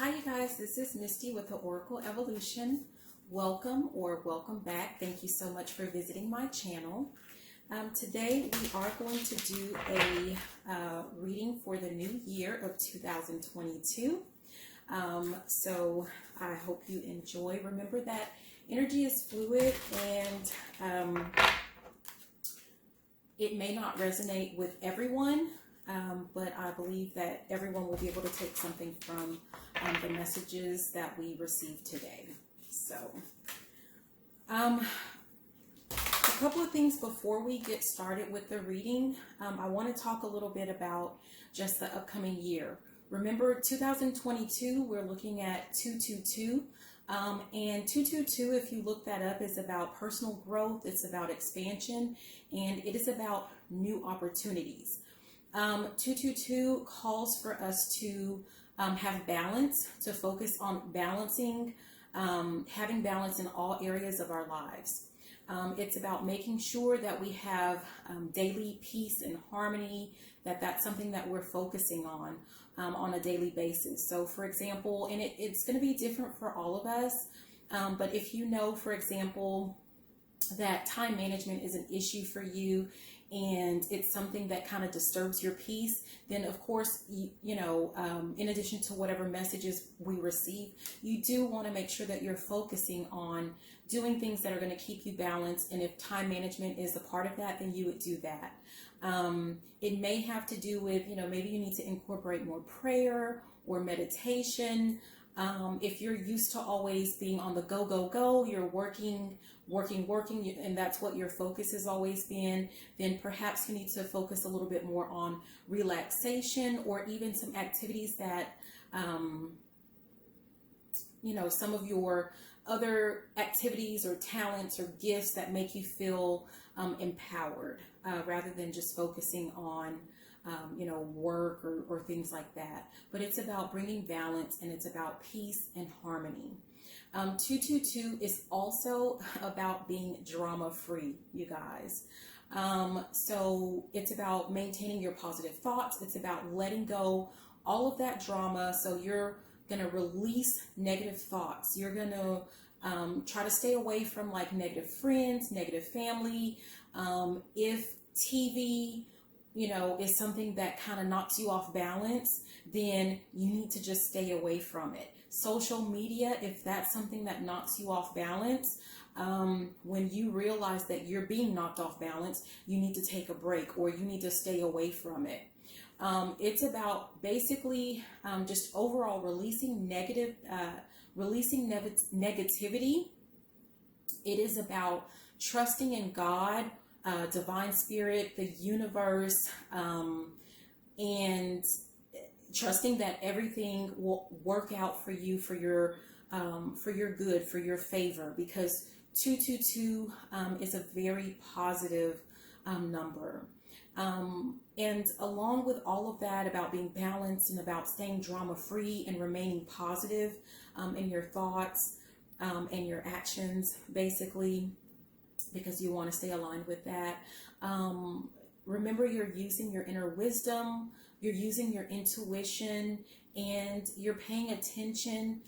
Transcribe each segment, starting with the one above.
Hi you guys, this is Misty with the Oracle Evolution. Welcome or welcome back. Thank you so much for visiting my channel. Today we are going to do a reading for the new year of 2022. So I hope you enjoy. Remember that energy is fluid and it may not resonate with everyone. But I believe that everyone will be able to take something from the messages that we received today. So, a couple of things before we get started with the reading. I want to talk a little bit about just the upcoming year. Remember, 2022, we're looking at 222. And 222, if you look that up, is about personal growth, it's about expansion, and it is about new opportunities. 222 calls for us to have balance, to focus on balancing, having balance in all areas of our lives. It's about making sure that we have daily peace and harmony, that's something that we're focusing on a daily basis. So for example, and it's going to be different for all of us, but if you know, for example, that time management is an issue for you, and it's something that kind of disturbs your peace, then of course, in addition to whatever messages we receive, you do want to make sure that you're focusing on doing things that are going to keep you balanced. And if time management is a part of that, then you would do that. It may have to do with, maybe you need to incorporate more prayer or meditation. If you're used to always being on the go, you're working, and that's what your focus has always been, then perhaps you need to focus a little bit more on relaxation, or even some activities that, some of your other activities or talents or gifts that make you feel empowered, rather than just focusing on work or things like that. But it's about bringing balance, and it's about peace and harmony. 222 is also about being drama-free, you guys. So it's about maintaining your positive thoughts. It's about letting go all of that drama. So you're going to release negative thoughts. You're going to try to stay away from like negative friends, negative family. If TV is something that kind of knocks you off balance, then you need to just stay away from it. Social media, if that's something that knocks you off balance, when you realize that you're being knocked off balance, you need to take a break, or you need to stay away from it. It's about basically just overall releasing negativity. It is about trusting in God, divine spirit, the universe, and trusting that everything will work out for you, for your good, for your favor, because 222 is a very positive number. And along with all of that, about being balanced and about staying drama free and remaining positive in your thoughts and your actions, basically, because you want to stay aligned with that. Remember, you're using your inner wisdom, you're using your intuition, and you're paying attention,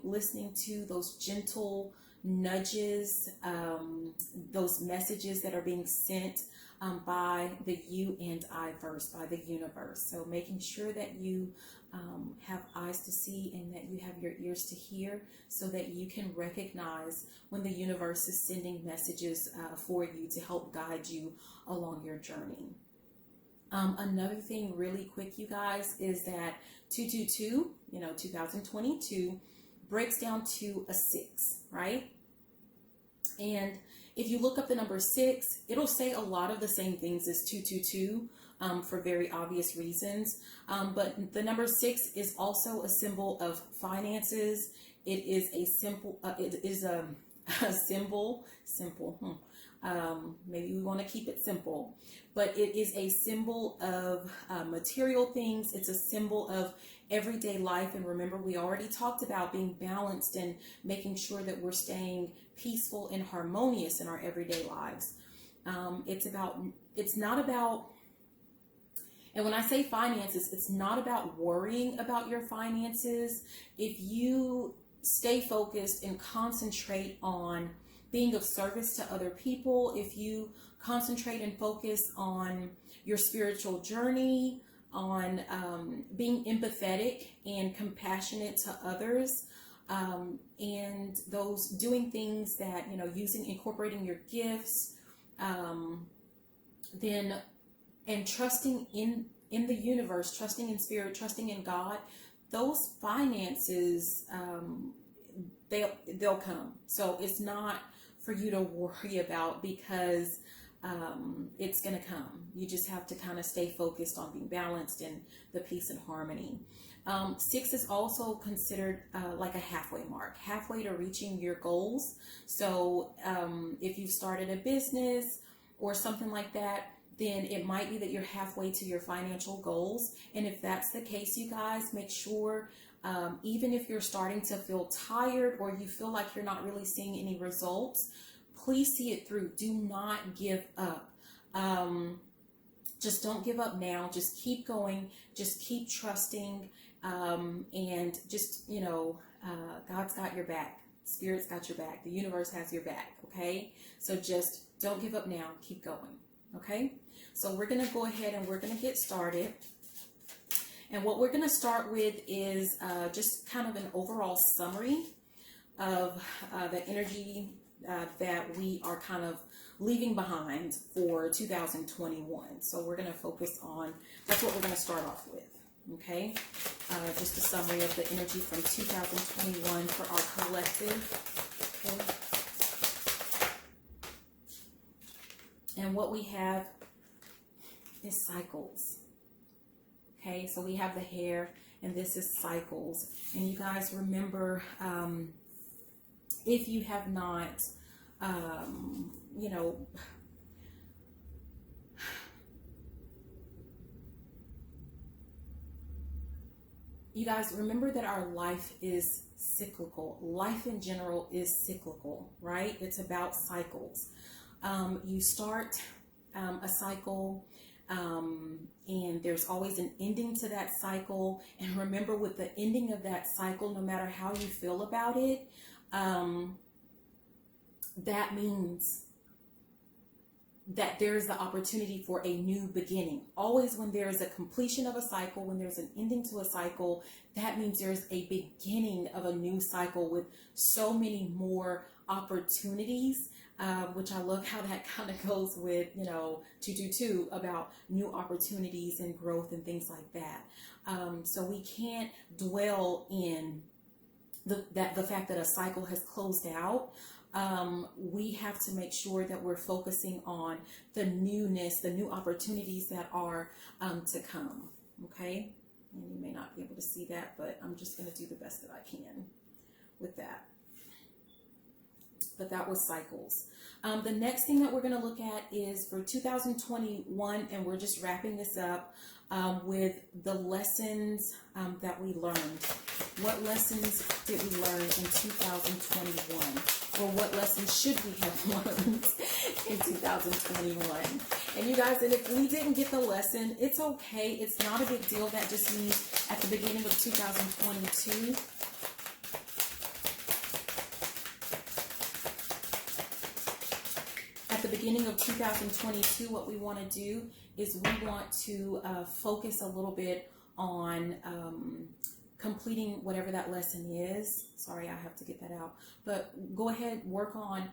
listening to those gentle nudges, those messages that are being sent by the you and I verse, by the universe. So making sure that you have eyes to see and that you have your ears to hear, so that you can recognize when the universe is sending messages for you to help guide you along your journey. Another thing really quick, you guys, is that 222, 2022 breaks down to a 6, right? And if you look up the number 6, it'll say a lot of the same things as 222 for very obvious reasons. But the number 6 is also a symbol of finances. It is a simple, maybe we want to keep it simple, but it is a symbol of material things. It's a symbol of everyday life. And remember, we already talked about being balanced and making sure that we're staying peaceful and harmonious in our everyday lives. And when I say finances, it's not about worrying about your finances. If you stay focused and concentrate on being of service to other people, if you concentrate and focus on your spiritual journey, on being empathetic and compassionate to others, and those doing things that, incorporating your gifts, then, and trusting in the universe, trusting in spirit, trusting in God, those finances, they'll come. So it's not for you to worry about, because it's going to come. You just have to kind of stay focused on being balanced in the peace and harmony. 6 is also considered like a halfway mark, halfway to reaching your goals. So if you've started a business or something like that, then it might be that you're halfway to your financial goals. And if that's the case, you guys, make sure, even if you're starting to feel tired or you feel like you're not really seeing any results, please see it through. Do not give up. Just don't give up now. Just keep going. Just keep trusting. And just, God's got your back. Spirit's got your back. The universe has your back. Okay. So just don't give up now. Keep going. Okay. So we're going to go ahead and we're going to get started. And what we're going to start with is just kind of an overall summary of the energy that we are kind of leaving behind for 2021. So we're going to focus on, that's what we're going to start off with. Okay, just a summary of the energy from 2021 for our collective. Okay. And what we have is cycles. Okay, so we have the hair, and this is cycles. And you guys remember, if you have not, you guys remember that our life is cyclical. Life in general is cyclical, right? It's about cycles. You start a cycle, and there's always an ending to that cycle. And remember, with the ending of that cycle, no matter how you feel about it, that means that there is the opportunity for a new beginning. Always when there is a completion of a cycle, when there's an ending to a cycle, that means there's a beginning of a new cycle with so many more opportunities, which I love how that kind of goes with, 222 about new opportunities and growth and things like that. So we can't dwell in the fact that a cycle has closed out. We have to make sure that we're focusing on the newness, the new opportunities that are to come. Okay, and you may not be able to see that, but I'm just going to do the best that I can with that. But that was cycles. The next thing that we're going to look at is for 2021, and we're just wrapping this up with the lessons that we learned. What lessons did we learn in 2021? Or what lessons should we have learned in 2021? And you guys, and if we didn't get the lesson, it's okay. It's not a big deal. That just means at the beginning of 2022, what we want to do is we want to focus a little bit on completing whatever that lesson is. Sorry, I have to get that out. But go ahead, work on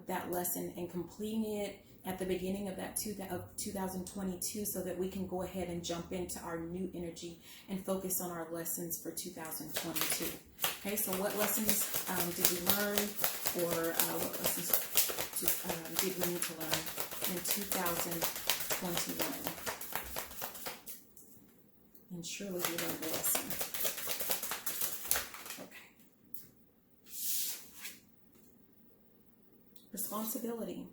that lesson and completing it at the beginning of that 2022, so that we can go ahead and jump into our new energy and focus on our lessons for 2022. Okay, so what lessons did we learn, or what lessons did we need to learn in 2021? And surely we learned the lesson. Responsibility.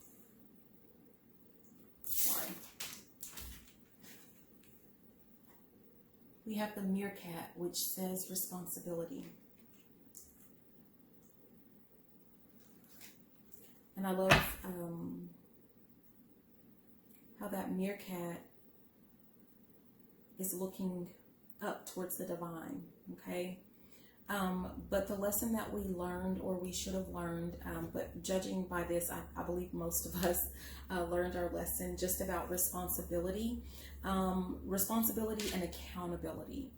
Sorry. We have the meerkat, which says responsibility. And I love how that meerkat is looking up towards the divine, okay? But the lesson that we learned, or we should have learned, but judging by this, I believe most of us learned our lesson just about responsibility, responsibility and accountability.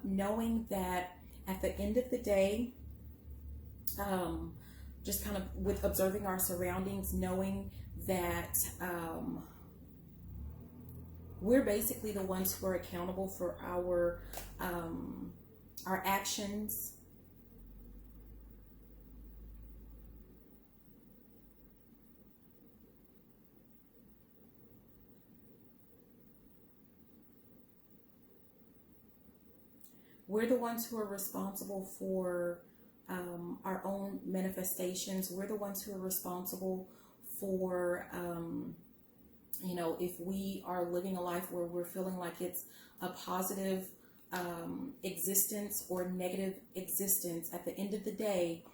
Knowing that at the end of the day, just kind of with observing our surroundings, knowing that we're basically the ones who are accountable for our actions. We're the ones who are responsible for our own manifestations. We're the ones who are responsible for, you know, if we are living a life where we're feeling like it's a positive existence or negative existence. At the end of the day,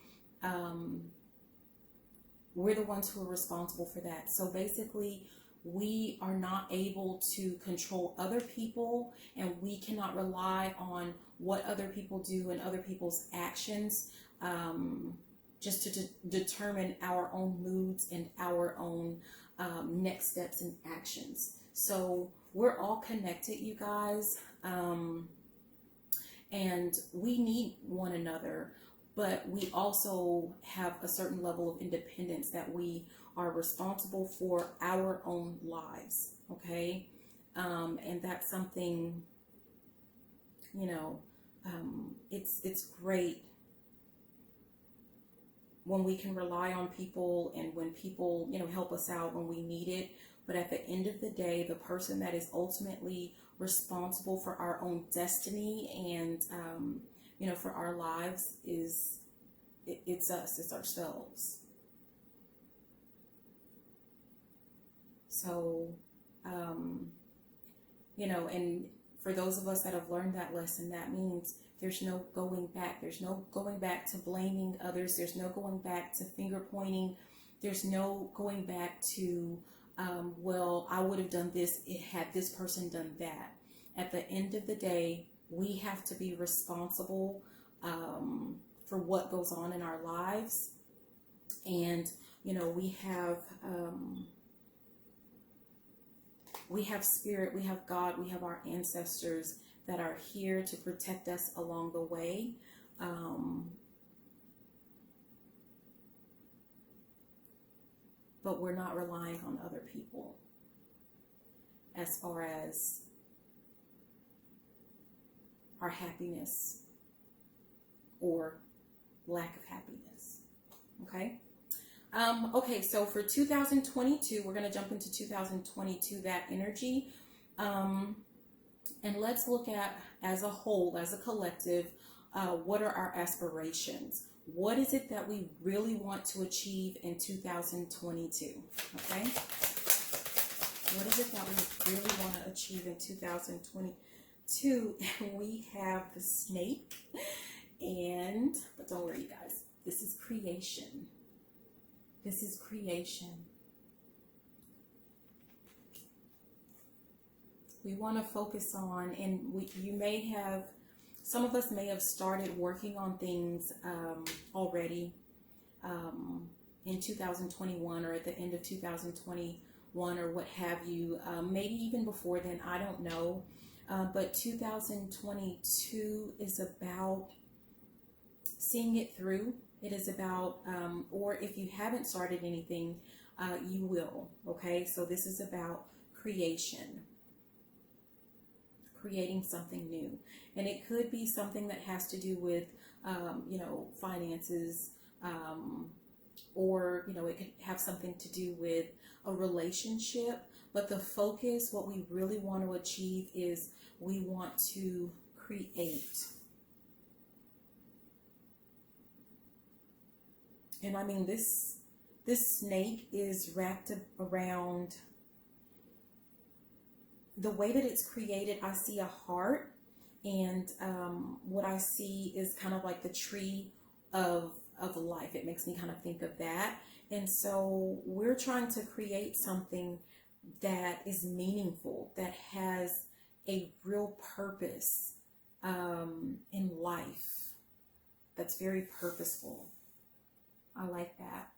we're the ones who are responsible for that. So basically, we are not able to control other people, and we cannot rely on what other people do and other people's actions just to determine our own moods and our own next steps and actions. So we're all connected, you guys, and we need one another, but we also have a certain level of independence that we are responsible for our own lives, okay? And that's something, you know, it's great when we can rely on people and when people, you know, help us out when we need it. But at the end of the day, the person that is ultimately responsible for our own destiny and, you know, for our lives it's us, it's ourselves. So, you know, and for those of us that have learned that lesson, that means there's no going back. There's no going back to blaming others. There's no going back to finger pointing. There's no going back to, well, I would have done this had this person done that. At the end of the day, we have to be responsible for what goes on in our lives. And, you know, we have spirit, we have God, we have our ancestors that are here to protect us along the way. But we're not relying on other people as far as our happiness or lack of happiness. Okay? Okay, so for 2022, we're going to jump into 2022, that energy. And let's look at, as a whole, as a collective, what are our aspirations? What is it that we really want to achieve in 2022? Okay? What is it that we really want to achieve in 2022? And we have the snake. But don't worry, you guys. This is creation. This is creation. We want to focus on, and you may have, some of us may have started working on things already in 2021 or at the end of 2021 or what have you. Maybe even before then, I don't know. But 2022 is about seeing it through. It is about, or if you haven't started anything, you will. Okay, so this is about creation. Creating something new, and it could be something that has to do with you know, finances, or you know, it could have something to do with a relationship. But the focus, what we really want to achieve, is we want to create. And I mean, this snake is wrapped around. The way that it's created, I see a heart, and what I see is kind of like the tree of life. It makes me kind of think of that. And so we're trying to create something that is meaningful, that has a real purpose in life that's very purposeful. I like that.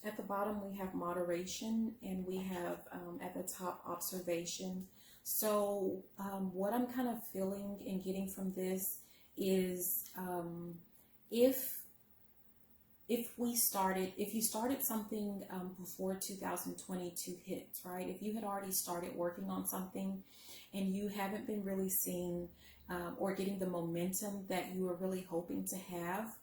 At the bottom we have moderation, and we have at the top observation. So what I'm kind of feeling and getting from this is if you started something before 2022 hits, right? If you had already started working on something and you haven't been really seeing or getting the momentum that you were really hoping to have,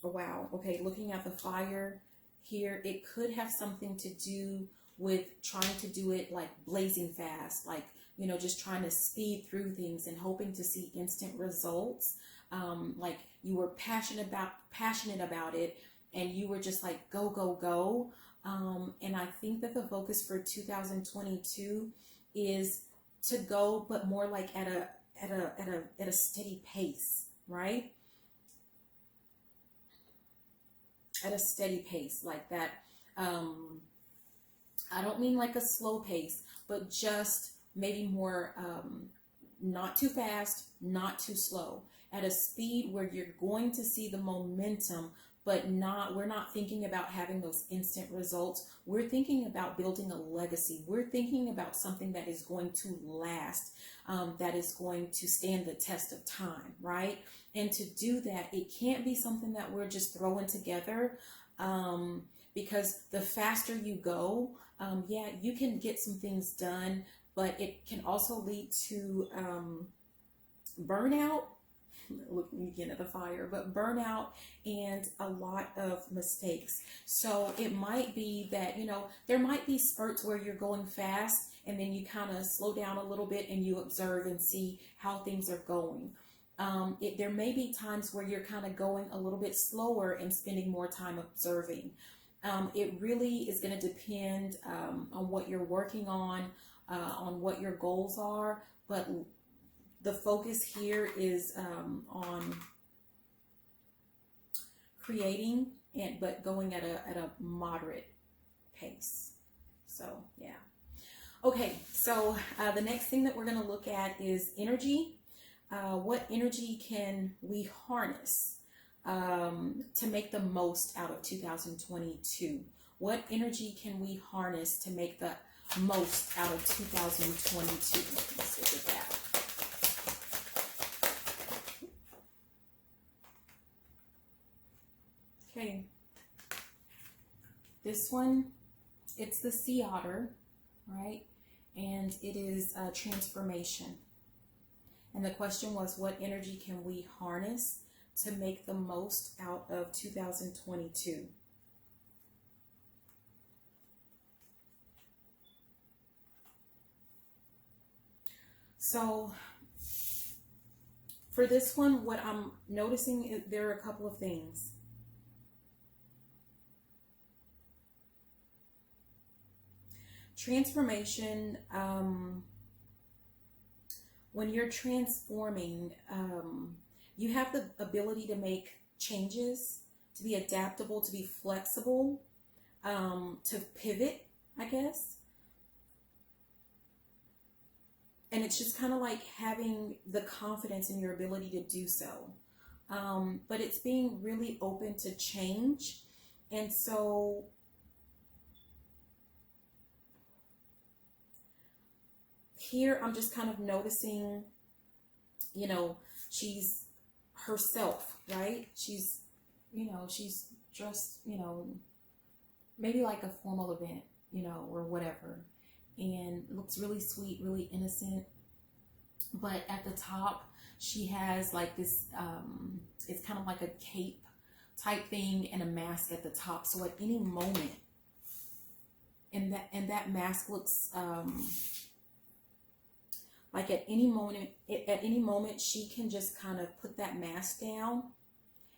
wow, okay, looking at the fire here, it could have something to do with trying to do it like blazing fast, like, you know, just trying to speed through things and hoping to see instant results. Like you were passionate about it, and you were just like go go go. And I think that the focus for 2022 is to go, but more like at a steady pace, right? At a steady pace, like that. I don't mean like a slow pace, but just maybe more, not too fast, not too slow, at a speed where you're going to see the momentum, but we're not thinking about having those instant results. We're thinking about building a legacy. We're thinking about something that is going to last, that is going to stand the test of time, right? And to do that, it can't be something that we're just throwing together, because the faster you go, yeah, you can get some things done, but it can also lead to burnout. Looking again at the fire, but burnout and a lot of mistakes. So it might be that, you know, there might be spurts where you're going fast and then you kind of slow down a little bit and you observe and see how things are going. There may be times where you're kind of going a little bit slower and spending more time observing. It really is going to depend on what you're working on what your goals are, but the focus here is on creating, but going at a moderate pace. So yeah. Okay, so the next thing that we're going to look at is energy. What energy can we harness to make the most out of 2022? What energy can we harness to make the most out of 2022? Let's look at that. Okay, this one, it's the sea otter, right? And it is transformation. And the question was, what energy can we harness to make the most out of 2022? So for this one, what I'm noticing is there are a couple of things. Transformation, when you're transforming, you have the ability to make changes, to be adaptable, to be flexible, to pivot, I guess. And it's just kind of like having the confidence in your ability to do so. But it's being really open to change. And so here I'm just kind of noticing, you know, she's herself, right? She's, you know, she's dressed, you know, maybe like a formal event, you know, or whatever. And looks really sweet, really innocent. But at the top, she has like this, it's kind of like a cape type thing and a mask at the top. So at any moment, and that mask looks, like at any moment, she can just kind of put that mask down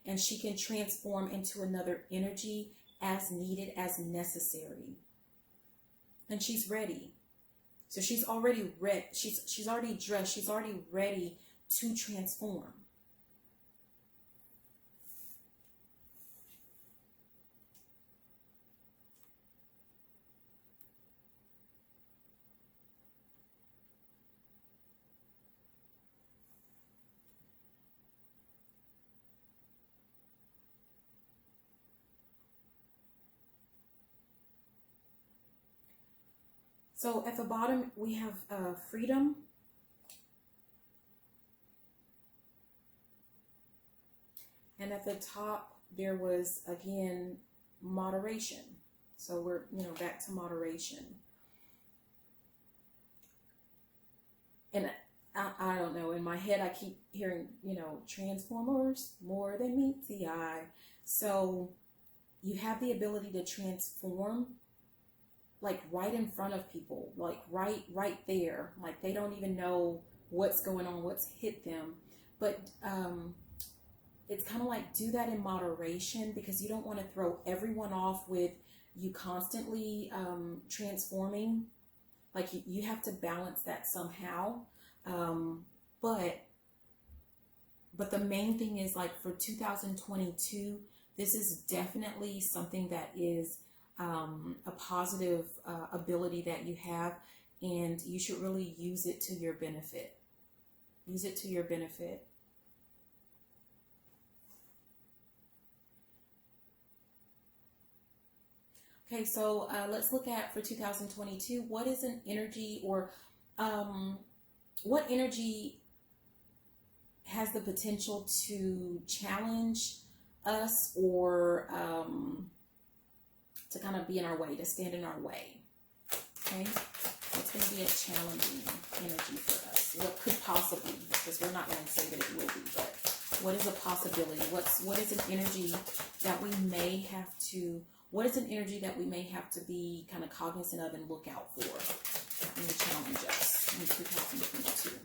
and she can transform into another energy as needed, as necessary. And she's ready. So she's already ready. She's already dressed. She's already ready to transform. So at the bottom, we have freedom. And at the top, there was, again, moderation. So we're, back to moderation. And I don't know, in my head, I keep hearing, transformers, more than meets the eye. So you have the ability to transform, like right in front of people, like right there. Like they don't even know what's going on, what's hit them. But it's kind of like do that in moderation, because you don't want to throw everyone off with you constantly transforming. Like you have to balance that somehow. But the main thing is, like, for 2022, this is definitely something that is a positive ability that you have, and you should really use it to your benefit. Use it to your benefit. Okay, so let's look at for 2022, what is an energy, or what energy has the potential to challenge us, or to kind of be in our way, to stand in our way. Okay, what's going to be a challenging energy for us? What could possibly, because we're not going to say that it will be, but what is a possibility? What is an energy that we may have to, what is an energy that we may have to be kind of cognizant of and look out for and to challenge us in 2022?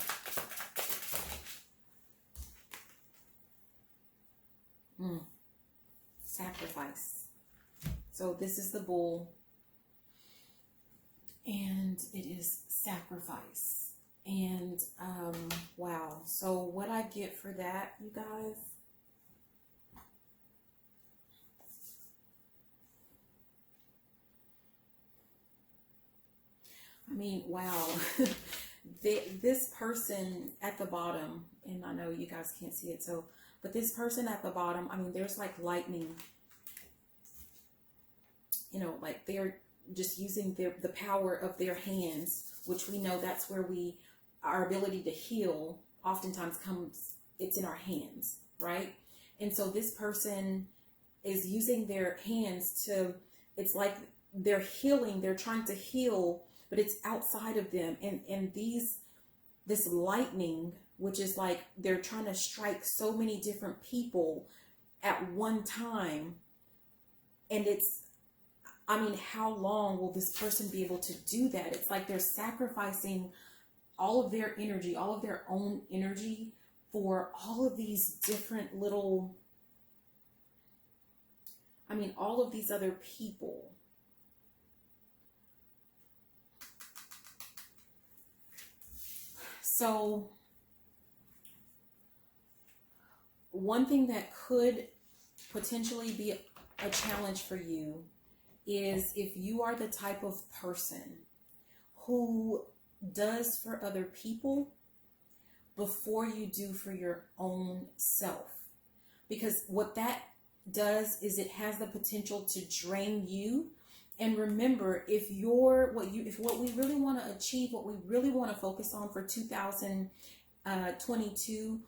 Sacrifice. So this is the bull, and it is sacrifice. And wow. So what I get for that, you guys, I mean, wow. This person at the bottom, and I know you guys can't see it, so, but this person at the bottom, I mean, there's like lightning, like they're just using the power of their hands, which we know that's where our ability to heal oftentimes comes, it's in our hands, right? And so this person is using their hands to, it's like they're healing, they're trying to heal, but it's outside of them. And this lightning, which is like they're trying to strike so many different people at one time. And it's, I mean, how long will this person be able to do that? It's like they're sacrificing all of their energy, all of their own energy, for all of these different little, I mean, all of these other people. So one thing that could potentially be a challenge for you is if you are the type of person who does for other people before you do for your own self. Because what that does is it has the potential to drain you. And remember, if what we really want to achieve, what we really want to focus on for 2022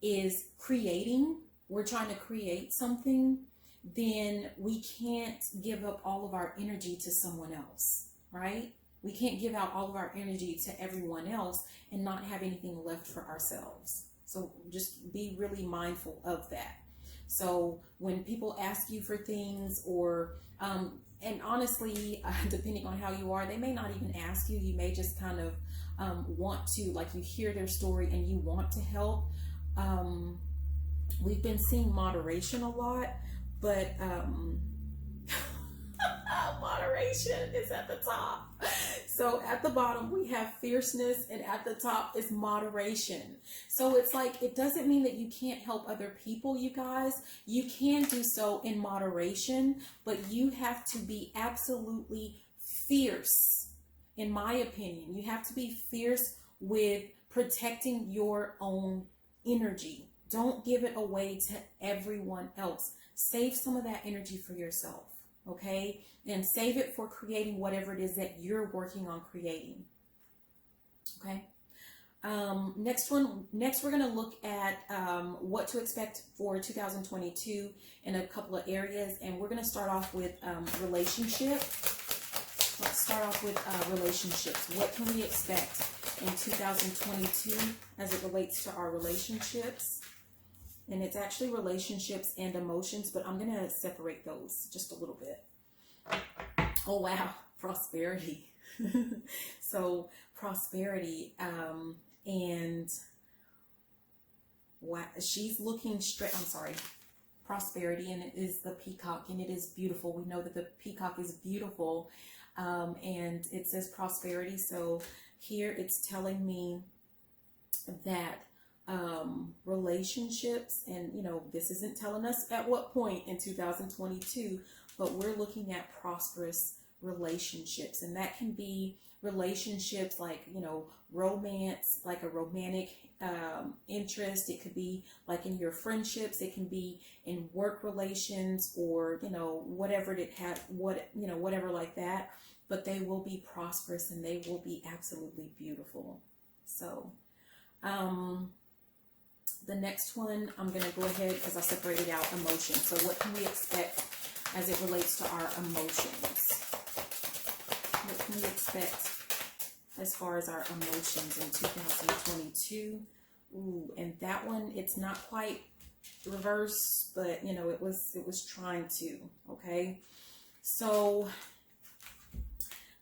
is creating, we're trying to create something, then we can't give up all of our energy to someone else, right? We can't give out all of our energy to everyone else and not have anything left for ourselves. So just be really mindful of that. So when people ask you for things, or and honestly, depending on how you are, they may not even ask you. You may just kind of want to, like, you hear their story and you want to help. We've been seeing moderation a lot, but moderation is at the top. So at the bottom, we have fierceness, and at the top is moderation. So it's like, it doesn't mean that you can't help other people, you guys. You can do so in moderation, but you have to be absolutely fierce, in my opinion. You have to be fierce with protecting your own energy. Don't give it away to everyone else. Save some of that energy for yourself, okay? And save it for creating whatever it is that you're working on creating, okay? Next, we're going to look at what to expect for 2022 in a couple of areas, and we're going to start off with relationship. Let's start off with relationships. What can we expect in 2022 as it relates to our relationships? And it's actually relationships and emotions, but I'm going to separate those just a little bit. Oh, wow. Prosperity. So prosperity, and wow, she's looking straight, I'm sorry, prosperity, and it is the peacock, and it is beautiful. We know that the peacock is beautiful, and it says prosperity. So here it's telling me that relationships, and you know, this isn't telling us at what point in 2022, but we're looking at prosperous relationships, and that can be relationships like, you know, romance, like a romantic interest. It could be like in your friendships. It can be in work relations, or you know, whatever it had, whatever like that. But they will be prosperous, and they will be absolutely beautiful. So the next one, I'm going to go ahead, because I separated out emotions. So what can we expect as it relates to our emotions? What can we expect as far as our emotions in 2022? Ooh, and that one, it's not quite reverse, but you know, it was trying to, okay? So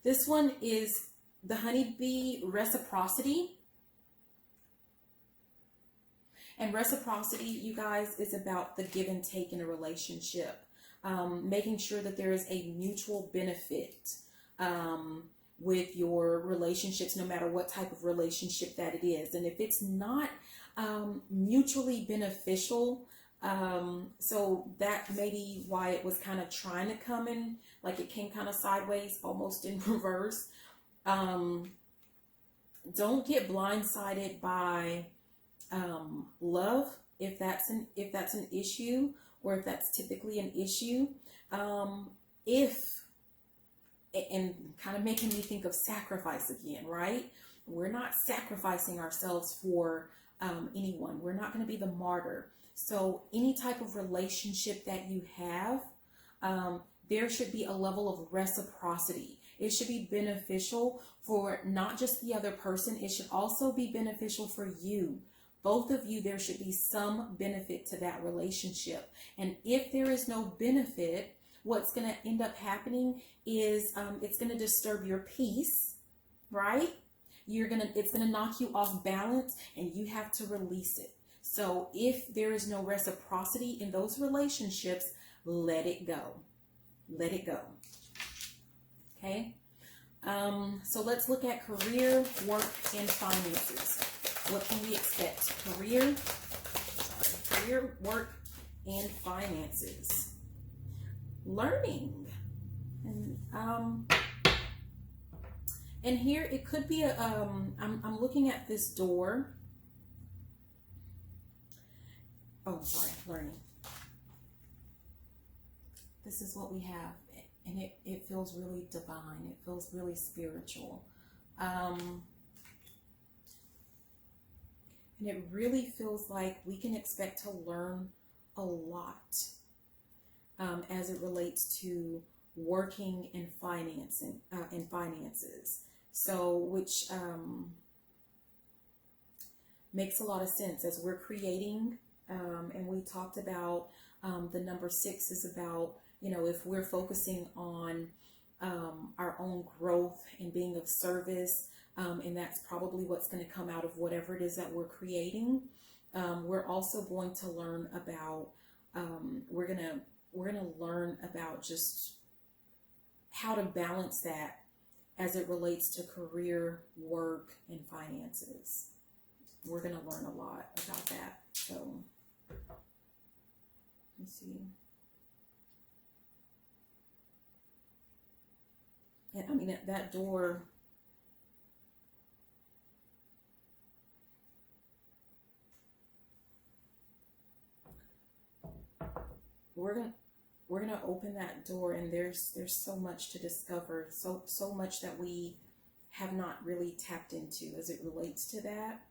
this one is the Honeybee Reciprocity. And reciprocity, you guys, is about the give and take in a relationship. Making sure that there is a mutual benefit with your relationships, no matter what type of relationship that it is. And if it's not mutually beneficial, so that may be why it was kind of trying to come in, like it came kind of sideways, almost in reverse. Don't get blindsided by love, if that's an issue, or if that's typically an issue. And kind of making me think of sacrifice again, right? We're not sacrificing ourselves for anyone. We're not going to be the martyr. So any type of relationship that you have, there should be a level of reciprocity. It should be beneficial for not just the other person. It should also be beneficial for you. Both of you, there should be some benefit to that relationship. And if there is no benefit, what's going to end up happening is it's going to disturb your peace, right? It's going to knock you off balance, and you have to release it. So if there is no reciprocity in those relationships, let it go. Let it go. Okay? So let's look at career, work, and finances. What can we expect? Career, work, and finances. Learning. And here it could be I'm looking at this door. Oh, sorry, learning. This is what we have, and it feels really divine. It feels really spiritual. And it really feels like we can expect to learn a lot as it relates to working and financing and finances. So, which makes a lot of sense as we're creating. And we talked about the number 6 is about, you know, if we're focusing on our own growth and being of service. And that's probably what's going to come out of whatever it is that we're creating. We're also going to learn about, we're going to learn about just how to balance that as it relates to career, work, and finances. We're going to learn a lot about that. So, let's see. And I mean, that door, we're gonna open that door, and there's so much to discover, so much that we have not really tapped into as it relates to that.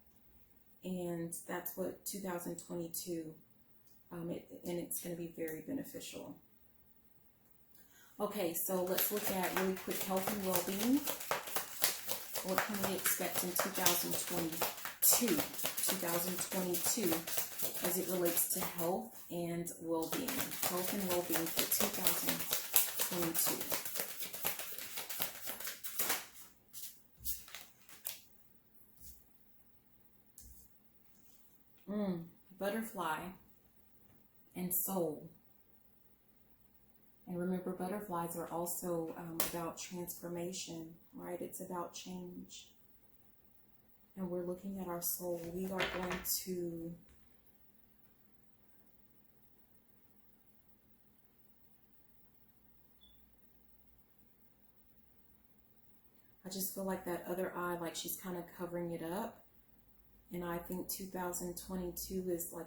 And that's what 2022, and it's going to be very beneficial. Okay, so let's look at really quick health and well-being. What can we expect in 2022? 2022 as it relates to health and well-being. Health and well-being for 2022. Butterfly and soul. And remember, butterflies are also about transformation, right? It's about change. And we're looking at our soul. We are going to I just feel like that other eye, like she's kind of covering it up. And I think 2022 is like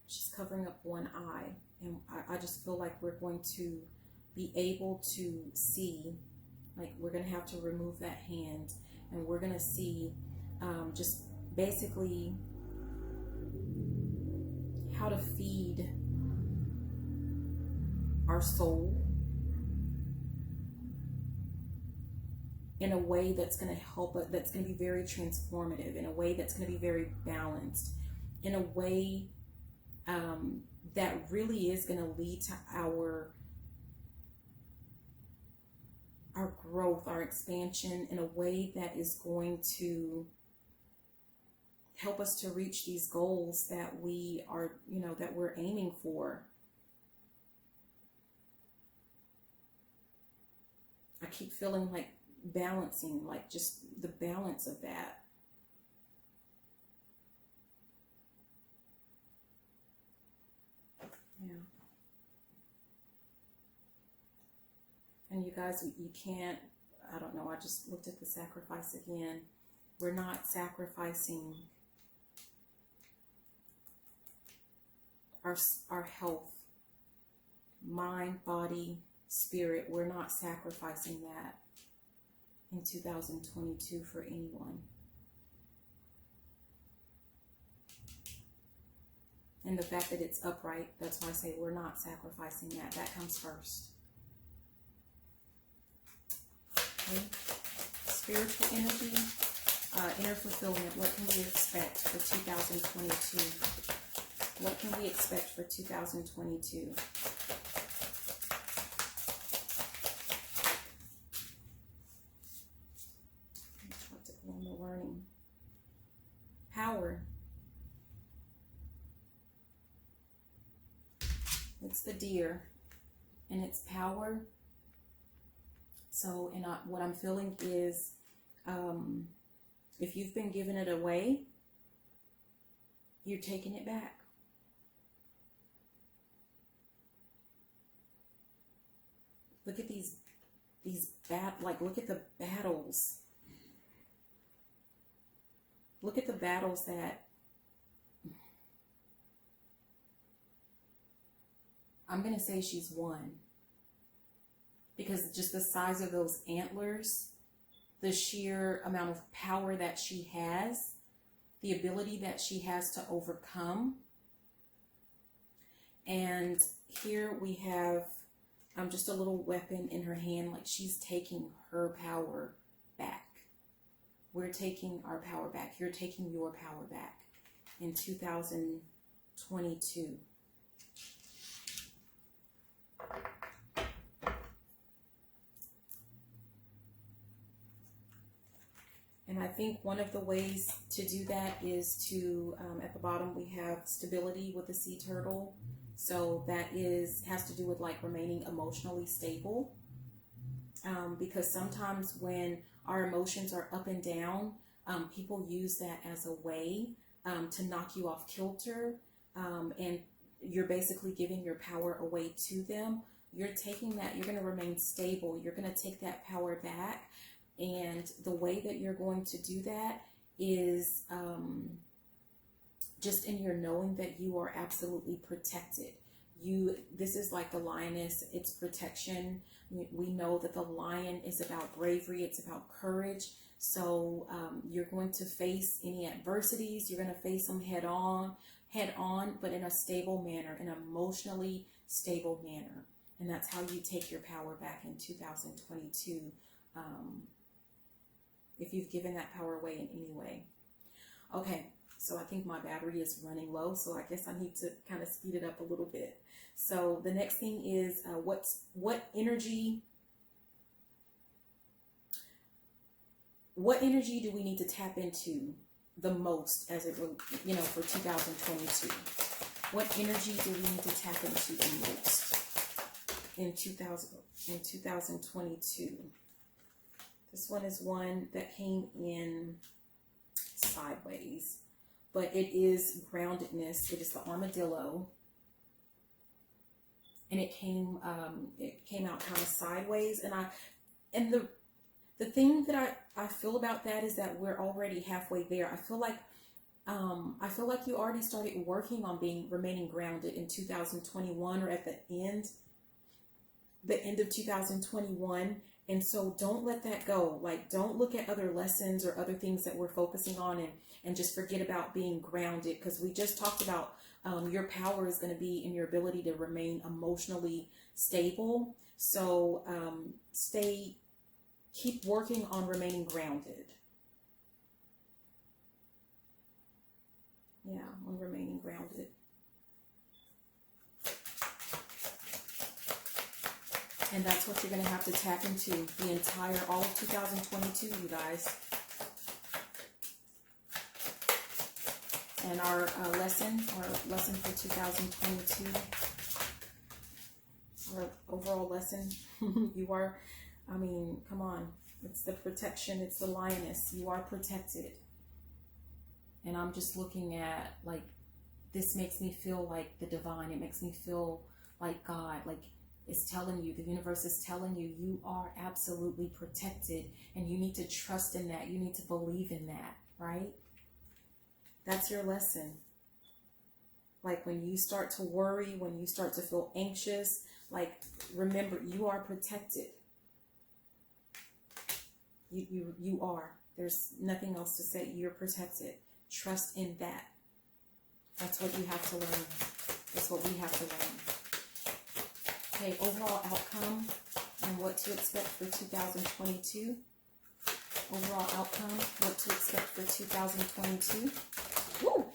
she's covering up one eye. And I just feel like we're going to be able to see, like we're going to have to remove that hand, and we're going to see just basically how to feed our soul in a way that's going to help us, that's going to be very transformative, in a way that's going to be very balanced, in a way that really is going to lead to our growth, our expansion, in a way that is going to help us to reach these goals that we are, that we're aiming for. I keep feeling like balancing, like just the balance of that. Yeah. And you guys, you can't, I don't know, I just looked at the sacrifice again. We're not sacrificing our health, mind, body, spirit. We're not sacrificing that in 2022 for anyone. And the fact that it's upright, that's why I say we're not sacrificing that. That comes first. Okay. Spiritual energy, inner fulfillment. What can we expect for 2022? What can we expect for 2022? Learning. Power. It's the deer, and it's power. So, and what I'm feeling is, if you've been giving it away, you're taking it back. Look at these look at the battles. Look at the battles that I'm going to say she's won. Because just the size of those antlers, the sheer amount of power that she has, the ability that she has to overcome. And here we have just a little weapon in her hand, like she's taking her power back. We're taking our power back. You're taking your power back in 2022. And I think one of the ways to do that is to, at the bottom we have stability with the sea turtle. So that has to do with like remaining emotionally stable. Because sometimes when our emotions are up and down, people use that as a way to knock you off kilter, and you're basically giving your power away to them. You're taking that, you're going to remain stable, you're going to take that power back, and the way that you're going to do that is just in your knowing that you are absolutely protected. This is like the lioness, it's protection. We know that the lion is about bravery, it's about courage. So you're going to face any adversities, you're going to face them head on, but in a stable manner, an emotionally stable manner. And that's how you take your power back in 2022, if you've given that power away in any way. Okay, so I think my battery is running low, so I guess I need to kind of speed it up a little bit. So the next thing is what energy do we need to tap into the most as it, for 2022? What energy do we need to tap into the most in 2022? This one is one that came in sideways, but it is groundedness. It is the armadillo, and it came out kind of sideways. And the thing that I feel about that is that we're already halfway there. I feel like you already started working on remaining grounded in 2021, or at the end of 2021. And so don't let that go. Like, don't look at other lessons or other things that we're focusing on and just forget about being grounded, because we just talked about your power is going to be in your ability to remain emotionally stable. So keep working on remaining grounded. Yeah, on remaining grounded. And that's what you're going to have to tap into all of 2022, you guys. And our lesson for 2022, our overall lesson, come on. It's the protection. It's the lioness. You are protected. And I'm just looking at, like, this makes me feel like the divine. It makes me feel like God, like, it's telling you, the universe is telling you, you are absolutely protected, and you need to trust in that. You need to believe in that, right? That's your lesson. Like, when you start to worry, when you start to feel anxious, like, remember, you are protected. You are. There's nothing else to say. You're protected. Trust in that. That's what you have to learn. That's what we have to learn. Okay, overall outcome and what to expect for 2022. Overall outcome, what to expect for 2022. Woo!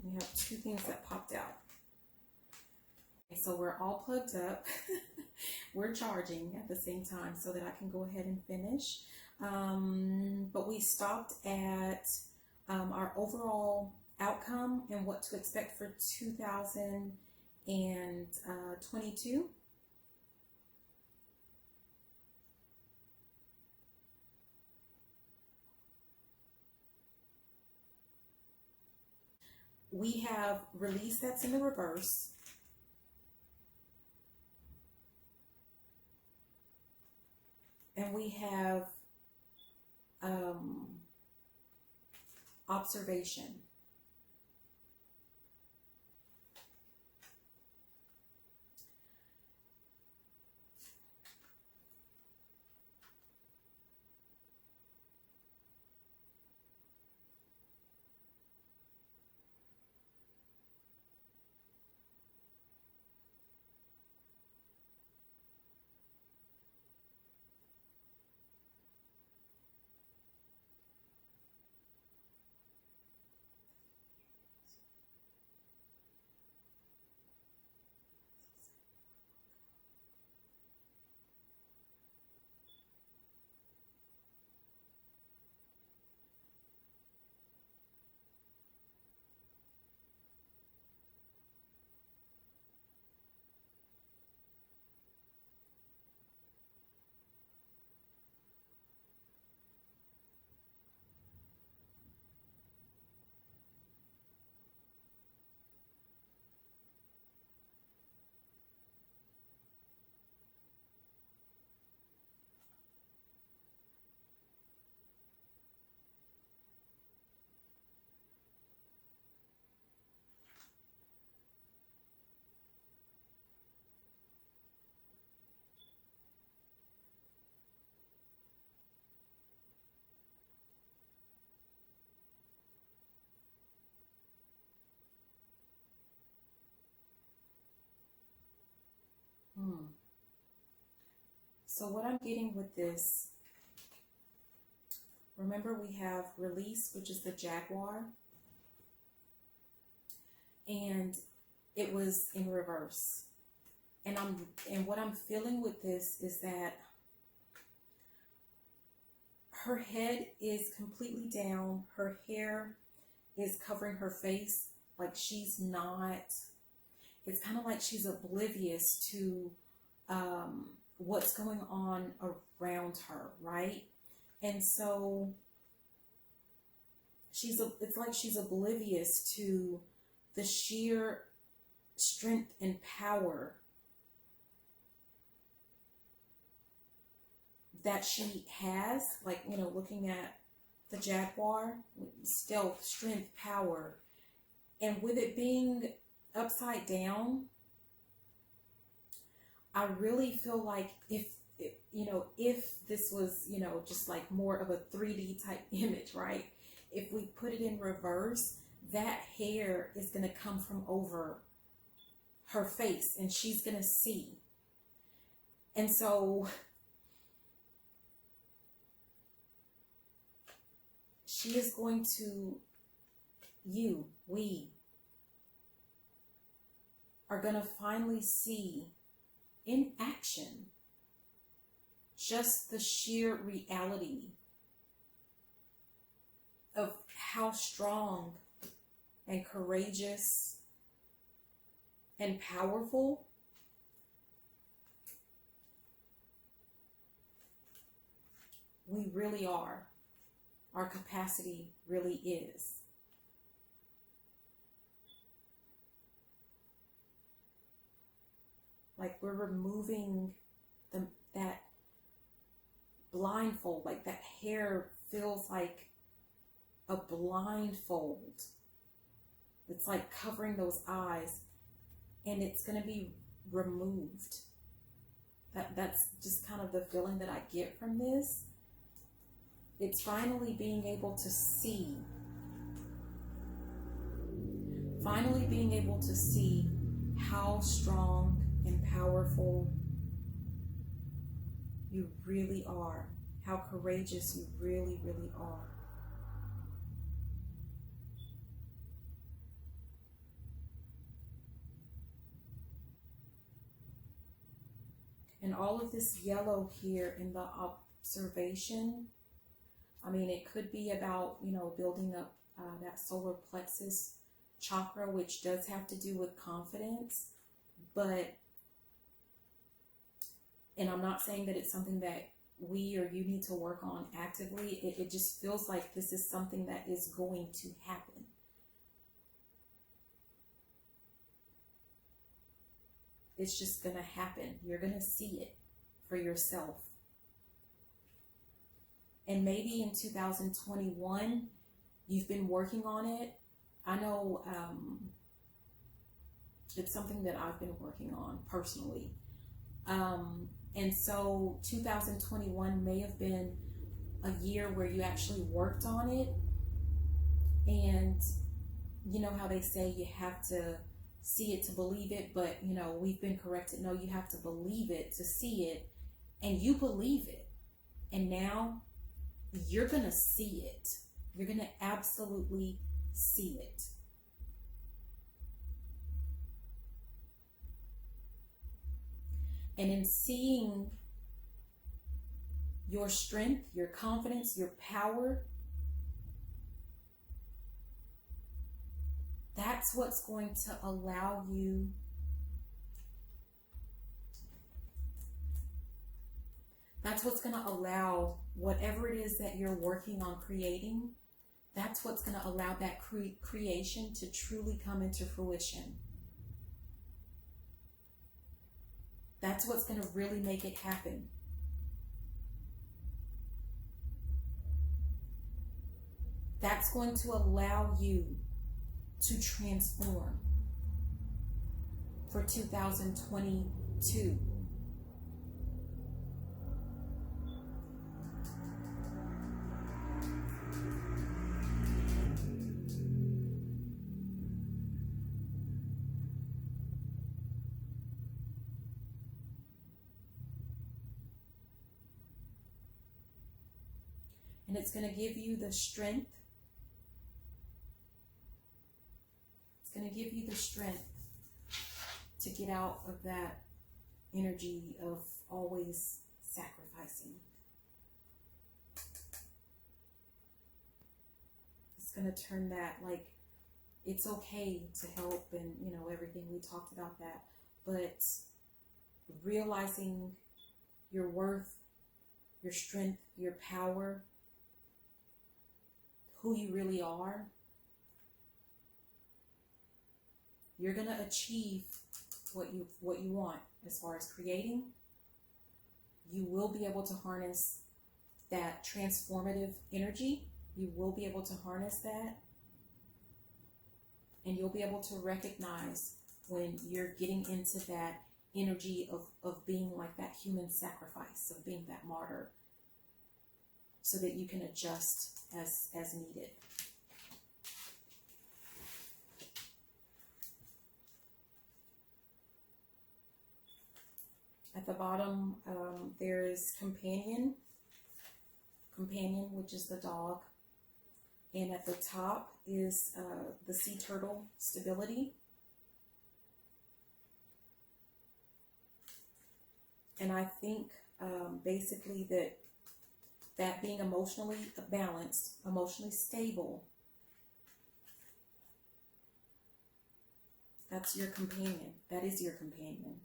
We have two things that popped out. Okay, so we're all plugged up. We're charging at the same time so that I can go ahead and finish. But we stopped at our overall outcome and what to expect for 2022. We have release that's in the reverse. And we have observation. So what I'm getting with this, remember we have release, which is the jaguar, and it was in reverse. And what I'm feeling with this is that her head is completely down. Her hair is covering her face like she's not, it's kind of like she's oblivious to what's going on around her, right? And so it's like she's oblivious to the sheer strength and power that she has, like, you know, looking at the jaguar, stealth, strength, power, and with it being upside down, I really feel like if this was, you know, just like more of a 3D type image, right? If we put it in reverse, that hair is going to come from over her face and she's going to see. And so she is going to, we are going to finally see in action just the sheer reality of how strong and courageous and powerful we really are. Our capacity really is. Like we're removing that blindfold, like that hair feels like a blindfold. It's like covering those eyes, and it's going to be removed. That's just kind of the feeling that I get from this. It's finally being able to see. Finally being able to see how strong and powerful you really are. How courageous you really, really are. And all of this yellow here in the observation, I mean, it could be about, you know, building up that solar plexus chakra, which does have to do with confidence. But, and I'm not saying that it's something that we or you need to work on actively. It just feels like this is something that is going to happen. It's just going to happen. You're going to see it for yourself. And maybe in 2021, you've been working on it. I know it's something that I've been working on personally. And so 2021 may have been a year where you actually worked on it. And you know how they say you have to see it to believe it, but you know, we've been corrected. No, you have to believe it to see it, and you believe it. And now you're going to see it. You're going to absolutely see it. And in seeing your strength, your confidence, your power, that's what's going to allow you that's what's going to allow whatever it is that you're working on creating, that's what's going to allow that creation to truly come into fruition. That's what's going to really make it happen. That's going to allow you to transform for 2022. And it's going to give you the strength. It's going to give you the strength to get out of that energy of always sacrificing. It's going to turn that, like, it's okay to help and, you know, everything. We talked about that. But realizing your worth, your strength, your power, who you really are, you're going to achieve what you want as far as creating. You will be able to harness that transformative energy. You will be able to harness that. And you'll be able to recognize when you're getting into that energy of being like that human sacrifice, of being that martyr, so that you can adjust as needed. At the bottom, there is companion, which is the dog. And at the top is the sea turtle, stability. And I think basically that being emotionally balanced, emotionally stable, that's your companion. That is your companion.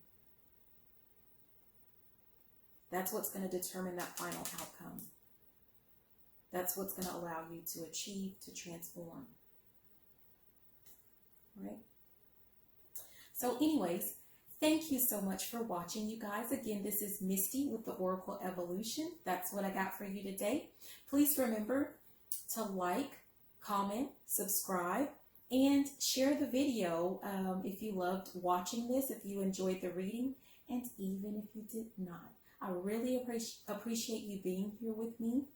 That's what's going to determine that final outcome. That's what's going to allow you to achieve, to transform. Right? So anyways, thank you so much for watching, you guys. Again, this is Misty with the Oracle Evolution. That's what I got for you today. Please remember to like, comment, subscribe, and share the video if you loved watching this, if you enjoyed the reading, and even if you did not. I really appreciate you being here with me,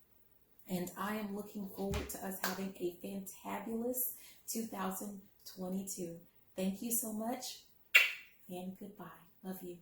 and I am looking forward to us having a fantabulous 2022. Thank you so much, and goodbye. Love you.